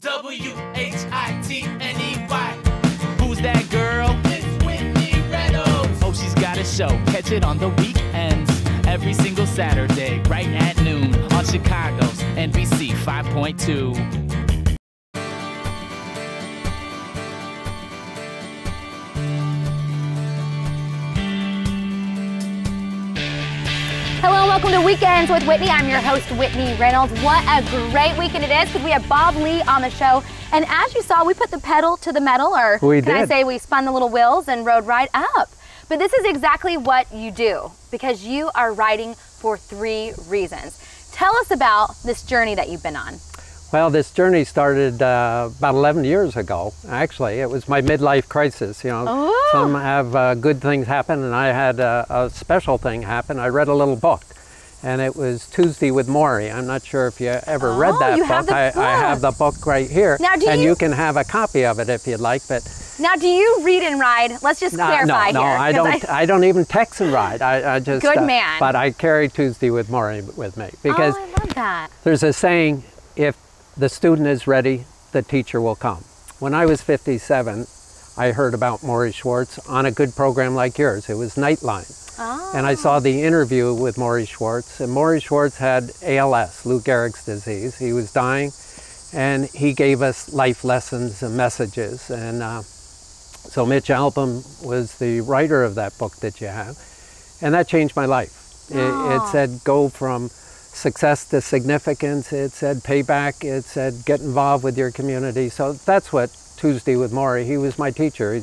W-H-I-T-N-E-Y. Who's that girl? It's Whitney Reynolds. Oh, she's got a show. Catch it on the weekends. Every single Saturday, right at noon, on Chicago's NBC 5.2. Hello and welcome to Weekends with Whitney. I'm your host, Whitney Reynolds. What a great weekend it is because we have Bob Lee on the show. And as you saw, we put the pedal to the metal, or can I say we spun the little wheels and rode right up. But this is exactly what you do because you are writing for 3 reasons. Tell us about this journey that you've been on. Well, this journey started about 11 years ago, actually. It was my midlife crisis, you know. Some have good things happen, and I had a special thing happen. I read a little book, and it was Tuesday with Morrie. I'm not sure if you ever read that book. I have the book right here, now, and you can have a copy of it if you'd like. But now, do you read and ride? Let's just clarify no, here. I don't even text and ride. I just good man. But I carry Tuesday with Morrie with me because I love that. There's a saying: if the student is ready, the teacher will come. When I was 57, I heard about Morrie Schwartz on a good program like yours. It was Nightline. And I saw the interview with Morrie Schwartz, and Morrie Schwartz had ALS, Lou Gehrig's disease. He was dying, and he gave us life lessons and messages. And so Mitch Albom was the writer of that book that you have, and that changed my life. It said go from success to significance. It said payback. It said get involved with your community. So that's what Tuesday with Morrie. He was my teacher.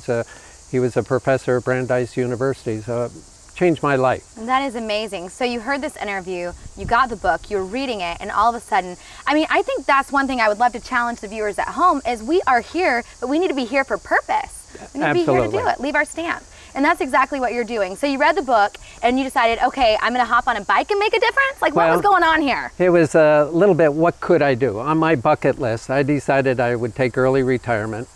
He was a professor at Brandeis University. So it changed my life. That is amazing. So you heard this interview, you got the book, you were reading it, and all of a sudden, I mean, I think that's one thing I would love to challenge the viewers at home is we are here, but we need to be here for purpose. We need to be here to do it, leave our stamp. And that's exactly what you're doing. So you read the book and you decided, okay, I'm gonna hop on a bike and make a difference? Like, what was going on here? It was a little bit, what could I do? On my bucket list, I decided I would take early retirement.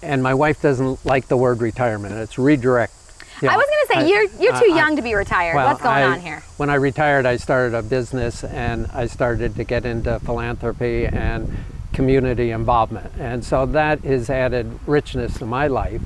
And my wife doesn't like the word retirement. It's redirect. You know, I was gonna say, you're too young to be retired. Well, what's going on here? When I retired, I started a business and I started to get into philanthropy and community involvement. And so that has added richness to my life.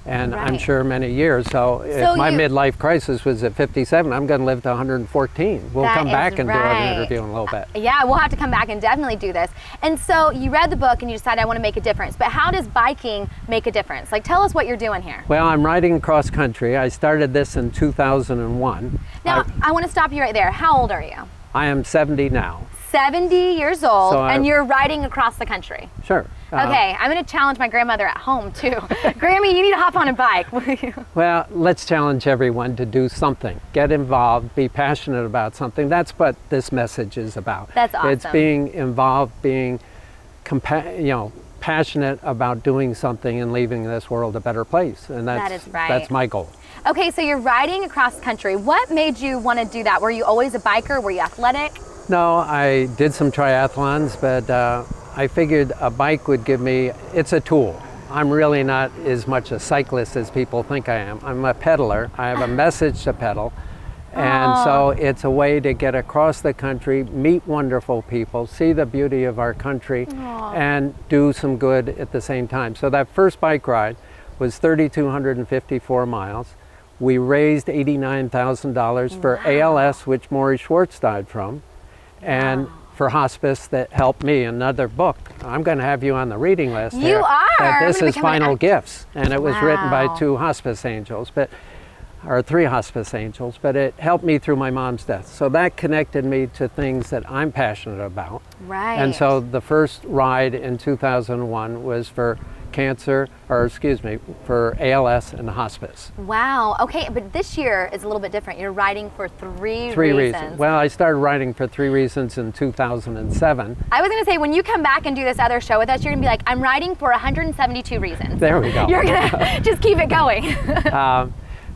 And I'm sure many years. So if my midlife crisis was at 57, I'm going to live to 114. We'll come back and do an interview in a little bit. Yeah, we'll have to come back and definitely do this. And so you read the book and you decided I want to make a difference. But how does biking make a difference? Like, tell us what you're doing here. Well, I'm riding cross country. I started this in 2001. Now, I want to stop you right there. How old are you? I am 70 now. 70 years old, and you're riding across the country. Sure. Okay, I'm going to challenge my grandmother at home too. Grammy, you need to hop on a bike, will you? Well, let's challenge everyone to do something. Get involved, be passionate about something. That's what this message is about. That's awesome. It's being involved, being passionate about doing something and leaving this world a better place. And that's my goal. Okay, so you're riding across country. What made you want to do that? Were you always a biker? Were you athletic? No, I did some triathlons, but I figured a bike would give me, it's a tool. I'm really not as much a cyclist as people think I am. I'm a pedaler. I have a message to pedal. And so it's a way to get across the country, meet wonderful people, see the beauty of our country, and do some good at the same time. So that first bike ride was 3,254 miles. We raised $89,000 for ALS, which Morrie Schwartz died from. And for hospice that helped me. Another book, I'm going to have you on the reading list. You are. This is Final Gifts, and it was written by 2 hospice angels, or 3 hospice angels, but it helped me through my mom's death. So that connected me to things that I'm passionate about. Right. And so the first ride in 2001 was for for ALS and hospice. Wow, okay, but this year is a little bit different. You're riding for 3 reasons. Well, I started riding for 3 reasons in 2007. I was gonna say, when you come back and do this other show with us, you're gonna be like, I'm riding for 172 reasons. There we go. You're gonna just keep it going.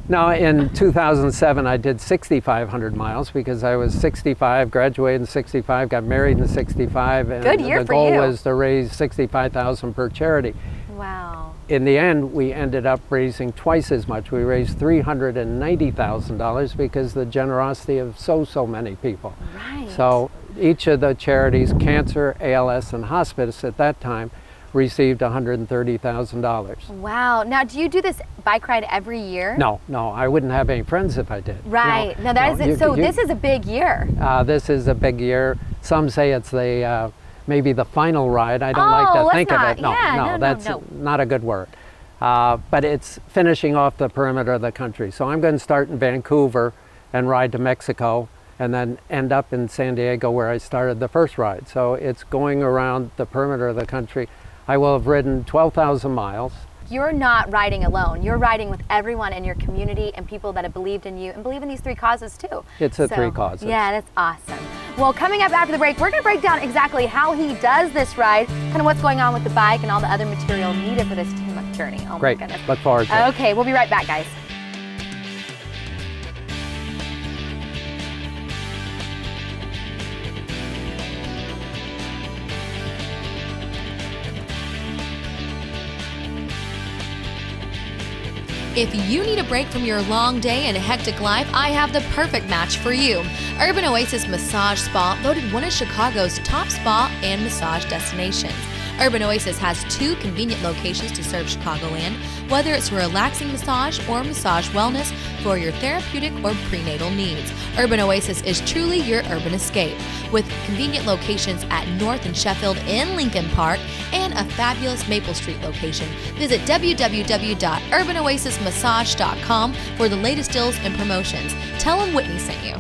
No, in 2007, I did 6,500 miles because I was 65, graduated in 65, got married in 65, and good year the for you. goal was to raise $65,000 per charity. Wow. In the end, we ended up raising twice as much. We raised $390,000 because the generosity of so many people. Right. So each of the charities, cancer, ALS, and hospice at that time, received $130,000. Wow. Now, do you do this bike ride every year? No, I wouldn't have any friends if I did. Right. No, that is it. So this is a big year. This is a big year. Some say it's the maybe the final ride. I don't like to think of it. No, that's not a good word. But it's finishing off the perimeter of the country. So I'm going to start in Vancouver and ride to Mexico, and then end up in San Diego where I started the first ride. So it's going around the perimeter of the country. I will have ridden 12,000 miles. You're not riding alone. You're riding with everyone in your community and people that have believed in you and believe in these 3 causes too. It's the 3 causes. Yeah, that's awesome. Well, coming up after the break, we're going to break down exactly how he does this ride, kind of what's going on with the bike and all the other material needed for this 2-month journey. Oh Great. My goodness. Look forward to it. Okay, we'll be right back, guys. If you need a break from your long day and a hectic life, I have the perfect match for you. Urban Oasis Massage Spa, voted one of Chicago's top spa and massage destinations. Urban Oasis has 2 convenient locations to serve Chicagoland, whether it's for relaxing massage or massage wellness for your therapeutic or prenatal needs. Urban Oasis is truly your urban escape, with convenient locations at North and Sheffield and Lincoln Park, and a fabulous Maple Street location. Visit www.urbanoasismassage.com for the latest deals and promotions. Tell them Whitney sent you.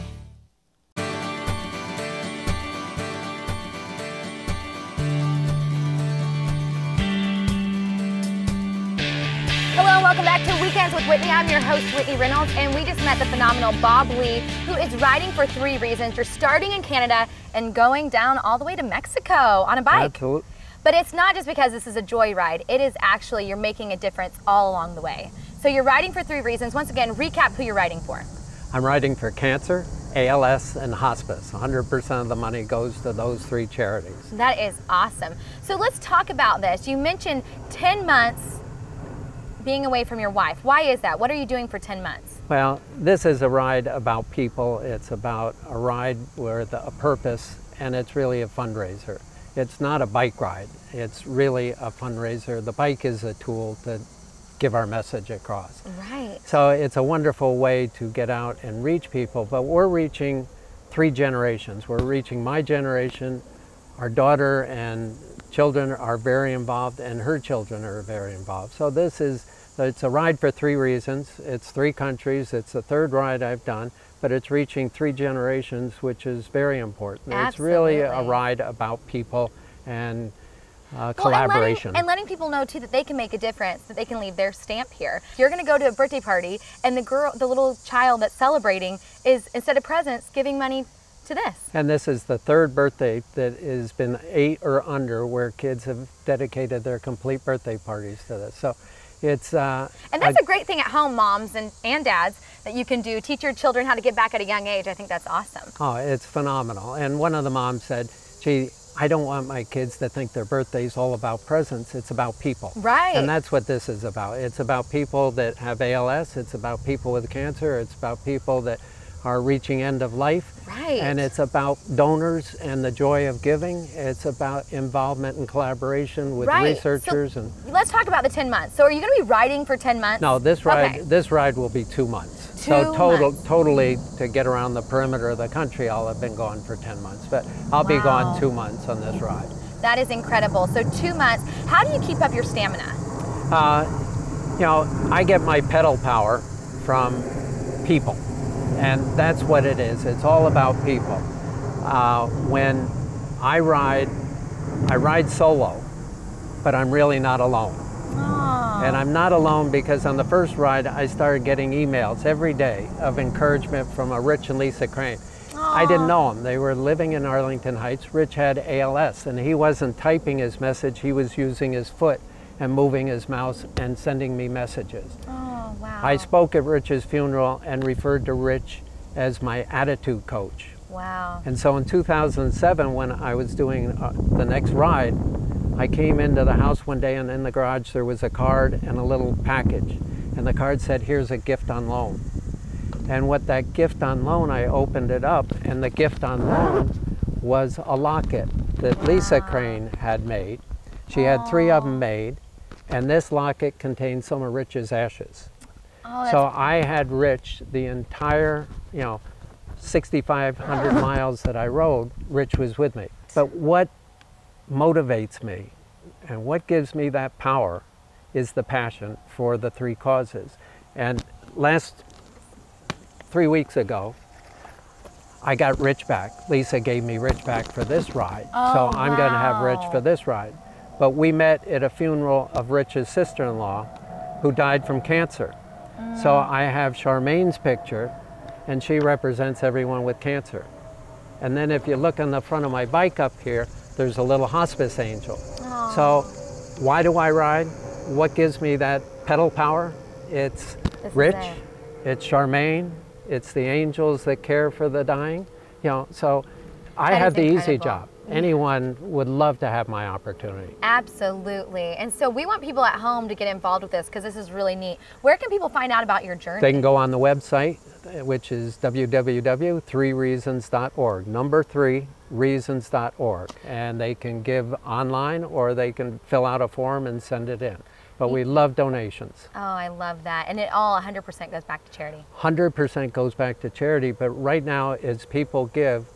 Welcome back to Weekends with Whitney. I'm your host, Whitney Reynolds, and we just met the phenomenal Bob Lee, who is riding for 3 reasons. You're starting in Canada and going down all the way to Mexico on a bike. Absolutely. But it's not just because this is a joy ride. It is actually, you're making a difference all along the way. So you're riding for 3 reasons. Once again, recap who you're riding for. I'm riding for cancer, ALS, and hospice. 100% of the money goes to those 3 charities. That is awesome. So let's talk about this. You mentioned 10 months being away from your wife. Why is that? What are you doing for 10 months? Well, this is a ride about people. It's about a ride with a purpose, and it's really a fundraiser. It's not a bike ride. It's really a fundraiser. The bike is a tool to give our message across. Right. So it's a wonderful way to get out and reach people, but we're reaching 3 generations. We're reaching my generation. Our daughter and children are very involved, and her children are very involved. So it's a ride for 3 reasons. It's 3 countries. It's the 3rd ride I've done, but it's reaching 3 generations, which is very important. Absolutely. It's really a ride about people and collaboration. And letting people know too that they can make a difference, that they can leave their stamp here. You're going to go to a birthday party, and the little child that's celebrating is, instead of presents, giving money to this. And this is the 3rd birthday that has been 8 or under where kids have dedicated their complete birthday parties to this. So it's and that's a great thing at home, moms and dads, that you can do. Teach your children how to give back at a young age. I think that's awesome. Oh, it's phenomenal. And one of the moms said, gee, I don't want my kids to think their birthday's all about presents. It's about people. Right. And that's what this is about. It's about people that have ALS. It's about people with cancer. It's about people that are reaching end of life. Right. And it's about donors and the joy of giving. It's about involvement and collaboration with researchers. So let's talk about the 10 months. So are you going to be riding for 10 months? No, this ride will be 2 months. Totally to get around the perimeter of the country, I'll have been gone for 10 months. But I'll be gone 2 months on this ride. That is incredible. So 2 months. How do you keep up your stamina? You know, I get my pedal power from people. And that's what it is. It's all about people. When I ride solo, but I'm really not alone. Aww. And I'm not alone because on the first ride, I started getting emails every day of encouragement from a Rich and Lisa Crane. Aww. I didn't know them. They were living in Arlington Heights. Rich had ALS, and he wasn't typing his message. He was using his foot and moving his mouse and sending me messages. Oh, wow. I spoke at Rich's funeral and referred to Rich as my attitude coach. Wow. And so in 2007, when I was doing the next ride, I came into the house one day, and in the garage there was a card and a little package. And the card said, here's a gift on loan. And what that gift on loan, I opened it up, and the gift on loan was a locket that Lisa Crane had made. She had 3 of them made, and this locket contained some of Rich's ashes. So I had Rich the entire, 6,500 miles that I rode, Rich was with me. But what motivates me and what gives me that power is the passion for the 3 causes. And last 3 weeks ago, I got Rich back. Lisa gave me Rich back for this ride. So I'm going to have Rich for this ride. But we met at a funeral of Rich's sister-in-law who died from cancer. So I have Charmaine's picture, and she represents everyone with cancer. And then if you look on the front of my bike up here, there's a little hospice angel. So why do I ride? What gives me that pedal power? It's Rich, it's Charmaine, it's the angels that care for the dying. So I have the easy job. Anyone would love to have my opportunity. Absolutely. And so we want people at home to get involved with this because this is really neat. Where can people find out about your journey? They can go on the website, which is www.3reasons.org, number 3reasons.org. And they can give online or they can fill out a form and send it in. But we love donations. Oh, I love that. And it all 100% goes back to charity. 100% goes back to charity, but right now as people give,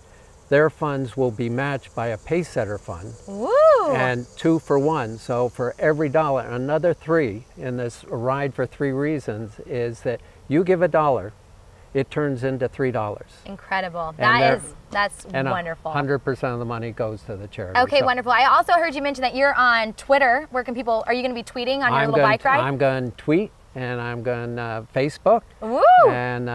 their funds will be matched by a Pacesetter fund. Woo! And 2 for 1. So for every $1, another 3 in this ride for 3 reasons is that you give $1, it turns into $3. Incredible. That's wonderful. 100% of the money goes to the charity. Okay, wonderful. I also heard you mention that you're on Twitter. Where can people, are you going to be tweeting on your little bike ride? I'm going to tweet, and I'm going to Facebook. Woo! And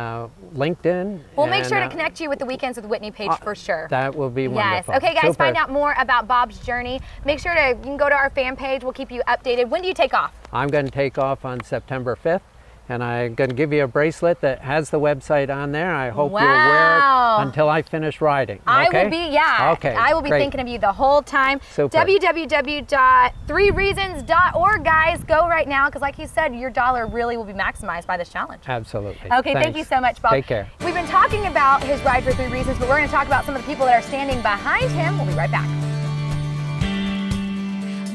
LinkedIn. We'll make sure to connect you with the Weekends with Whitney page for sure. That will be wonderful. Yes. Okay, guys, Super. find out more about Bob's journey. Make sure you can go to our fan page. We'll keep you updated. When do you take off? I'm going to take off on September 5th. And I'm going to give you a bracelet that has the website on there. I hope you'll wear it until I finish riding. Okay? I will be, Okay. I will be thinking of you the whole time. Super. www.3reasons.org, guys. Go right now, because like you said, your dollar really will be maximized by this challenge. Absolutely. Okay, thank you so much, Bob. Take care. We've been talking about his ride for 3 reasons, but we're going to talk about some of the people that are standing behind him. We'll be right back.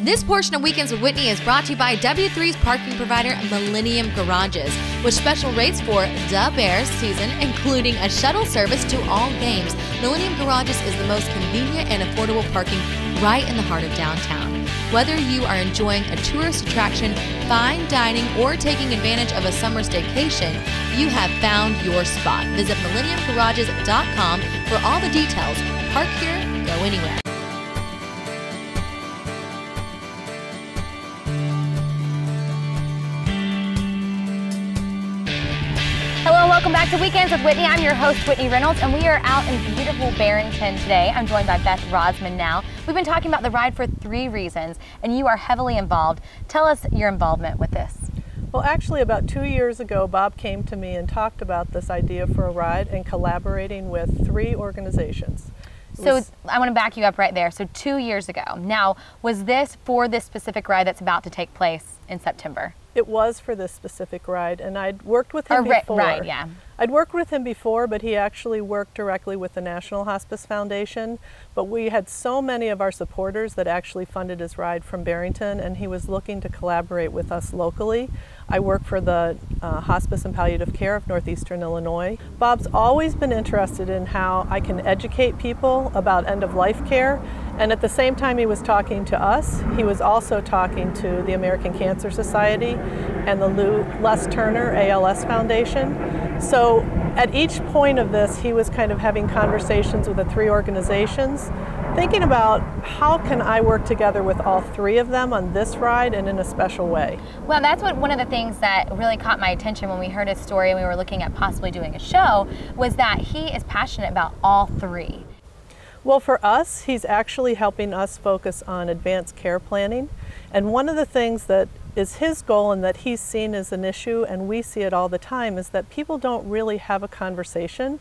This portion of Weekends with Whitney is brought to you by W3's parking provider, Millennium Garages, with special rates for the Bears season, including a shuttle service to all games. Millennium Garages is the most convenient and affordable parking right in the heart of downtown. Whether you are enjoying a tourist attraction, fine dining, or taking advantage of a summer staycation, you have found your spot. Visit MillenniumGarages.com for all the details. Park here, go anywhere. Hello, welcome back to Weekends with Whitney. I'm your host, Whitney Reynolds, and we are out in beautiful Barrington today. I'm joined by Beth Rosman now. We've been talking about the ride for 3 reasons, and you are heavily involved. Tell us your involvement with this. Well, actually, about 2 years ago, Bob came to me and talked about this idea for a ride and collaborating with 3 organizations. So I want to back you up right there. So 2 years ago. Now, was this for this specific ride that's about to take place in September? It was for this specific ride, and I'd worked with him before. Right, yeah. I'd worked with him before, but he actually worked directly with the National Hospice Foundation. But we had so many of our supporters that actually funded his ride from Barrington, and he was looking to collaborate with us locally. I work for the Hospice and Palliative Care of Northeastern Illinois. Bob's always been interested in how I can educate people about end-of-life care, and at the same time he was talking to us, he was also talking to the American Cancer Society and the Les Turner ALS Foundation. So at each point of this, he was kind of having conversations with the 3 organizations, thinking about how can I work together with all 3 of them on this ride and in a special way. Well, that's one of the things that really caught my attention when we heard his story and we were looking at possibly doing a show, was that he is passionate about all 3. Well, for us, he's actually helping us focus on advanced care planning. And one of the things that is his goal and that he's seen as an issue, and we see it all the time, is that people don't really have a conversation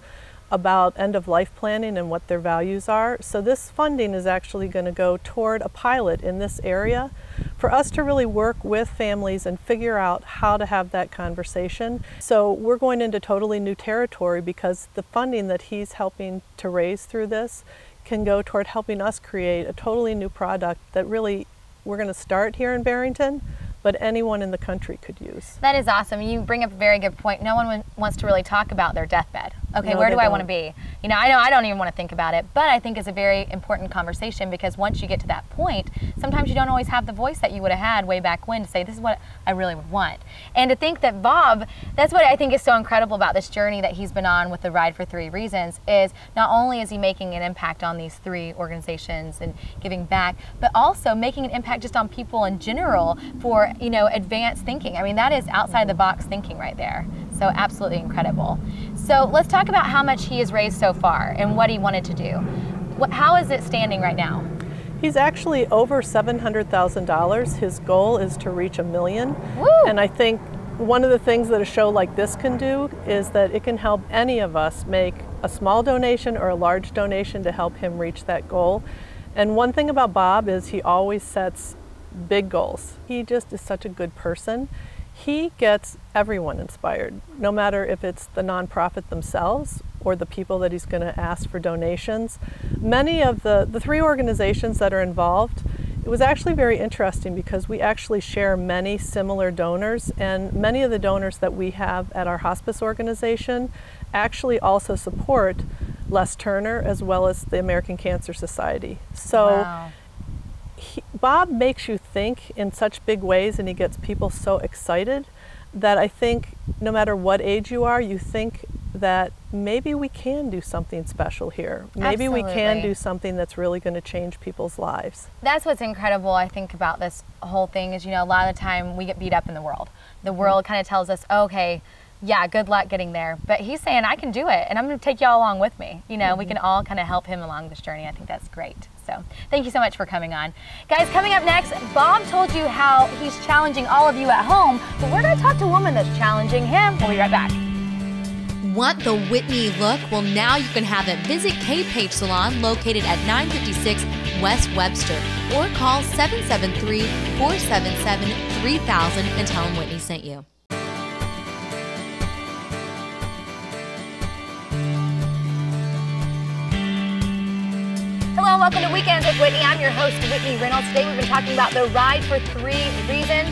about end-of-life planning and what their values are. So this funding is actually going to go toward a pilot in this area for us to really work with families and figure out how to have that conversation. So we're going into totally new territory because the funding that he's helping to raise through this can go toward helping us create a totally new product that really we're going to start here in Barrington, but anyone in the country could use. That is awesome. You bring up a very good point. No one wants to really talk about their deathbed. Okay, No, where they do I don't. want to be? You know I don't even want to think about it, but I think it's a very important conversation, because once you get to that point, sometimes you don't always have the voice that you would have had way back when to say, this is what I really would want. And to think that Bob, that's what I think is so incredible about this journey that he's been on with the Ride for 3 Reasons, is not only is he making an impact on these 3 organizations and giving back, but also making an impact just on people in general for, you know, advanced thinking. I mean, that is outside the box thinking right there. So absolutely incredible. So let's talk about how much he has raised so far and what he wanted to do. How is it standing right now? He's actually over $700,000. His goal is to reach $1 million. Woo! And I think one of the things that a show like this can do is that it can help any of us make a small donation or a large donation to help him reach that goal. And one thing about Bob is he always sets big goals. He just is such a good person. He gets everyone inspired, no matter if it's the nonprofit themselves or the people that he's going to ask for donations. Many of the 3 organizations that are involved, it was actually very interesting because we actually share many similar donors, and many of the donors that we have at our hospice organization actually also support Les Turner as well as the American Cancer Society. So. Wow. Bob makes you think in such big ways, and he gets people so excited that I think no matter what age you are, you think that maybe we can do something special here. Maybe we can Absolutely. do something that's really going to change people's lives. That's what's incredible, I think, about this whole thing is, you know, a lot of the time we get beat up in the world. The world kind of tells us, okay, yeah, good luck getting there. But he's saying, I can do it, and I'm going to take y'all along with me. You know, we can all kind of help him along this journey. I think that's great. So thank you so much for coming on. Guys, coming up next, Bob told you how he's challenging all of you at home, but we're going to talk to a woman that's challenging him. We'll be right back. Want the Whitney look? Well, now you can have it. Visit K-Page Salon, located at 956 West Webster, or call 773-477-3000 and tell them Whitney sent you. Hello and welcome to Weekends with Whitney. I'm your host, Whitney Reynolds. Today we've been talking about the Ride for 3 Reasons.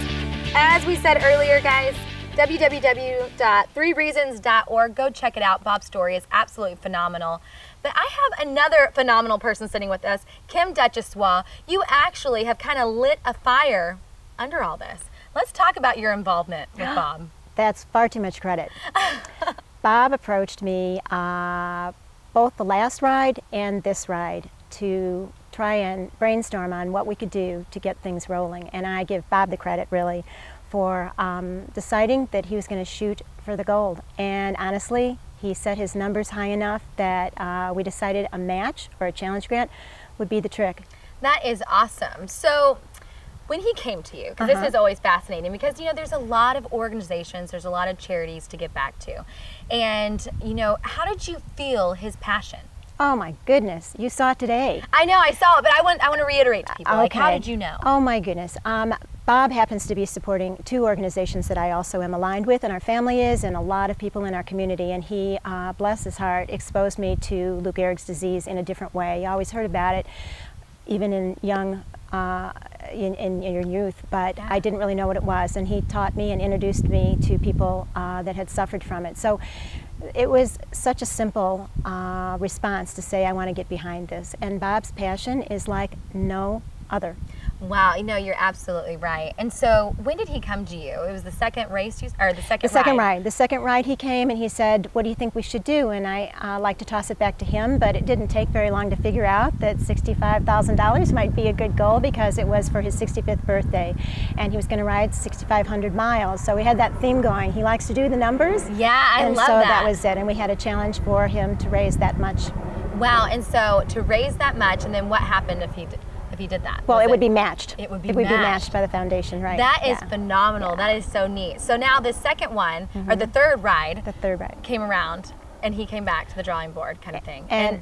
As we said earlier, guys, www.3reasons.org. Go check it out. Bob's story is absolutely phenomenal. But I have another phenomenal person sitting with us, Kim Duchossois. You actually have kind of lit a fire under all this. Let's talk about your involvement with Bob. That's far too much credit. Bob approached me both the last ride and this ride to try and brainstorm on what we could do to get things rolling. And I give Bob the credit, really, for deciding that he was going to shoot for the gold. And honestly, he set his numbers high enough that we decided a match or a challenge grant would be the trick. That is awesome. So when he came to you, because this is always fascinating, because, you know, there's a lot of organizations, there's a lot of charities to give back to. And, you know, how did you feel his passion? Oh my goodness, you saw it today. I know, I saw it, but I want to reiterate to people, like, how did you know? Oh my goodness. Bob happens to be supporting 2 organizations that I also am aligned with, and our family is, and a lot of people in our community. And he, bless his heart, exposed me to Lou Gehrig's disease in a different way. I always heard about it, even in young, in your youth, but I didn't really know what it was. And he taught me and introduced me to people that had suffered from it. So it was such a simple response to say, I want to get behind this. And Bob's passion is like no other. Wow, you know, you're absolutely right. And so when did he come to you? It was the second race, or the second ride? The second ride he came and he said, what do you think we should do? And I like to toss it back to him, but it didn't take very long to figure out that $65,000 might be a good goal, because it was for his 65th birthday and he was going to ride 6,500 miles. So we had that theme going. He likes to do the numbers. Yeah, I love that. And so that was it. And we had a challenge for him to raise that much. Wow, and so to raise that much, and then what happened if he did that? Well, it would be matched. It would be matched by the foundation, right? That is phenomenal. Yeah. That is so neat. So now the second one, or the third ride, came around, and he came back to the drawing board, kind of thing. And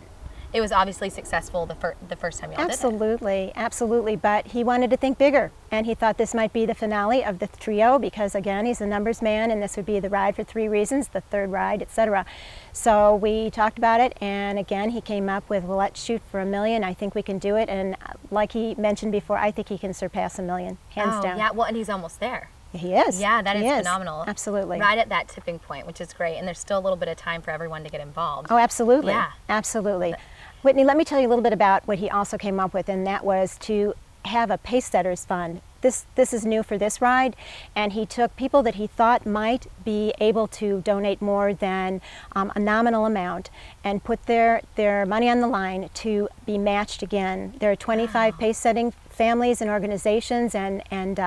it was obviously successful the first time y'all did it. Absolutely, absolutely. But he wanted to think bigger, and he thought this might be the finale of the trio because, again, he's a numbers man, and this would be the ride for 3 reasons, the third ride, etc. So we talked about it, and again, he came up with, well, let's shoot for $1 million. I think we can do it, and like he mentioned before, I think he can surpass $1 million, hands down. Yeah, well, and he's almost there. He is. Yeah, that is phenomenal. Absolutely. Right at that tipping point, which is great, and there's still a little bit of time for everyone to get involved. Oh, absolutely. Yeah. Absolutely. Whitney, let me tell you a little bit about what he also came up with, and that was to have a Pacesetters Fund. This is new for this ride, and he took people that he thought might be able to donate more than a nominal amount and put their money on the line to be matched again. There are 25 pace-setting families and organizations and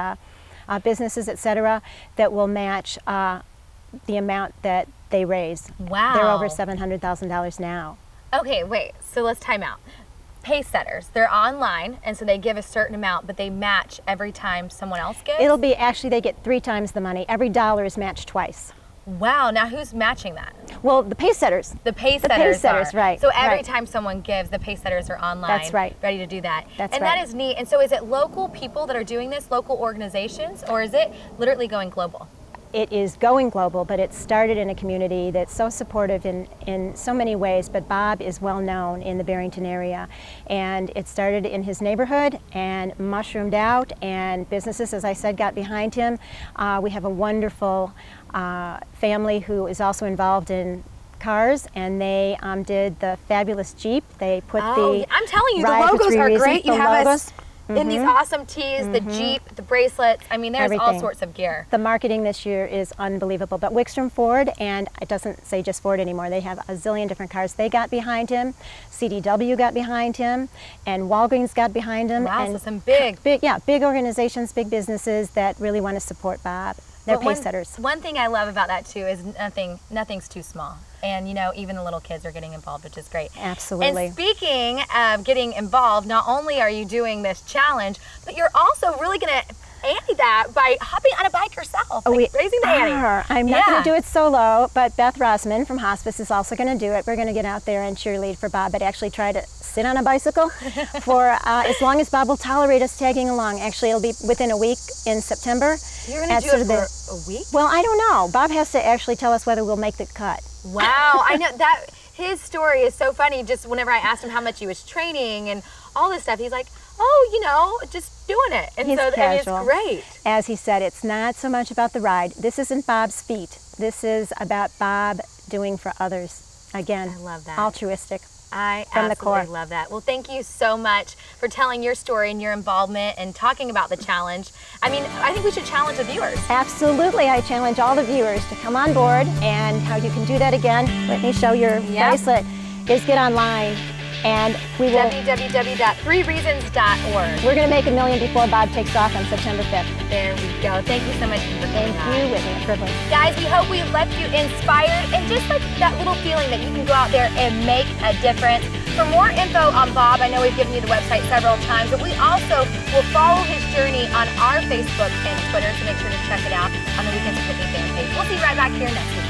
businesses, etc., that will match the amount that they raise. Wow. They're over $700,000 now. Okay, wait, so let's time out. Pacesetters, they're online, and so they give a certain amount, but they match every time someone else gives? It'll be, actually, they get 3 times the money. Every dollar is matched twice. Wow, now who's matching that? Well, the Pacesetters. The Pacesetters, right. So every right. time someone gives, the Pacesetters are online. That's right. Ready to do that. That's and right. that is neat. And so is it local people that are doing this, local organizations, or is it literally going global? It is going global, but it started in a community that's so supportive in so many ways, but Bob is well known in the Barrington area. And it started in his neighborhood and mushroomed out, and businesses, as I said, got behind him. We have a wonderful family who is also involved in cars, and they did the fabulous Jeep. They put the I'm telling you, the Ride for logos 3 are Reasons, great. You the have logos. us in these awesome tees, the Jeep, the bracelets. I mean, there's all Everything. sorts of gear. The marketing this year is unbelievable. But Wickstrom Ford, and it doesn't say just Ford anymore, they have a zillion different cars. They got behind him, CDW got behind him, and Walgreens got behind him. Wow, and so some big organizations, big businesses that really want to support Bob. They're Pacesetters. One thing I love about that too is nothing's too small. And you know, even the little kids are getting involved, which is great. Absolutely. And speaking of getting involved, not only are you doing this challenge, but you're also really going to ante that by hopping on a bike yourself, raising the ante. I'm not going to do it solo, but Beth Rossman from Hospice is also going to do it. We're going to get out there and cheerlead for Bob, but actually try to sit on a bicycle for as long as Bob will tolerate us tagging along. Actually, it'll be within a week in September. You're going to do it for a week? Well, I don't know. Bob has to actually tell us whether we'll make the cut. Wow, I know that his story is so funny. Just whenever I asked him how much he was training and all this stuff, he's like, oh, you know, just doing it. And He's casual. And it's great. As he said, it's not so much about the ride. This isn't Bob's feat. This is about Bob doing for others. Again, I love that. Altruistic. I from the core. absolutely love that. Well, thank you so much for telling your story and your involvement and talking about the challenge. I mean, I think we should challenge the viewers. Absolutely. I challenge all the viewers to come on board, and how you can do that again, let me show your bracelet, is get online, and we will... www.3reasons.org. We're going to make $1 million before Bob takes off on September 5th. There we go. Thank you so much for Thank you, Whitney. A privilege. Guys, we hope we've left you inspired and just like that little feeling that you can go out there and make a difference. For more info on Bob, I know we've given you the website several times, but we also will follow his journey on our Facebook and Twitter, so make sure to check it out on the Weekends with Whitney fan page. We'll see you right back here next week.